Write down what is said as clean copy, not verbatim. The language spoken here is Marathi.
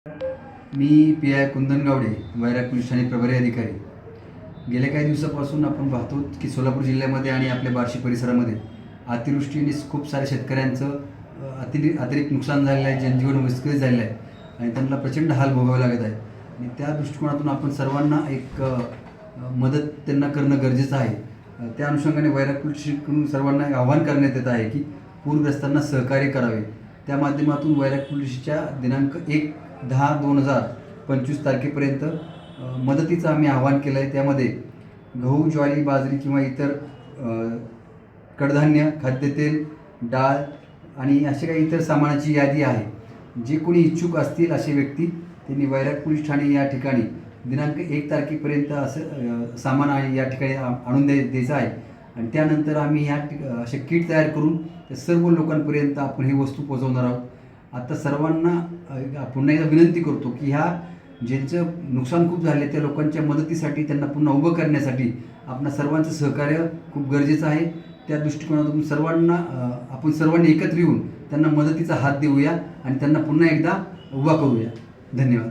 मी पी.आय. कुंदन गावडे, वैराग पोलीस ठाणे प्रभारी अधिकारी. गेल्या काही दिवसापासून आपण पाहतो की सोलापूर जिल्ह्यामध्ये आणि आपल्या बार्शी परिसरामध्ये अतिवृष्टीने खूप साऱ्या शेतकऱ्यांचं अतिरिक्त नुकसान झालेलं आहे, जनजीवन विस्कळीत झालेलं आहे आणि त्यांना प्रचंड हाल भोगावे लागत आहे. आणि त्या दृष्टिकोनातून आपण सर्वांना एक मदत त्यांना करणं गरजेचं आहे. त्या अनुषंगाने वैराग पोलीस स्टेशनकडून सर्वांना आवाहन करण्यात येत आहे की पूरग्रस्तांना सहकार्य करावे. त्या माध्यमातून वैराग पोलीसच्या दिनांक 1/10/2025 तारखेपर्यंत मदतीचं आम्ही आवाहन केलं आहे. त्यामध्ये गहू, ज्वारी, बाजरी किंवा इतर कडधान्य, खाद्यतेल, डाळ आणि असे काही इतर सामानाची यादी आहे. जे कोणी इच्छुक असतील असे व्यक्ती त्यांनी वैराग पोलीस ठाणे या ठिकाणी दिनांक 1 तारखेपर्यंत असं सामान आणि या ठिकाणी आणून द्यायचं आहे. आणि त्यानंतर आम्ही असे किट तयार करून त्या सर्व लोकांपर्यंत आपण ही वस्तू पोहोचवणार आहोत. आता सर्वांना पुन्हा एकदा विनंती करतो की ज्यांचं नुकसान खूप झाले त्या लोकांच्या मदतीसाठी, त्यांना पुन्हा उभं करण्यासाठी आपणा सर्वांचं सहकार्य खूप गरजेचं आहे. त्या दृष्टिकोनातून आपण सर्वांनी एकत्र येऊन त्यांना मदतीचा हात देऊया आणि त्यांना पुन्हा एकदा उभा करूया. धन्यवाद.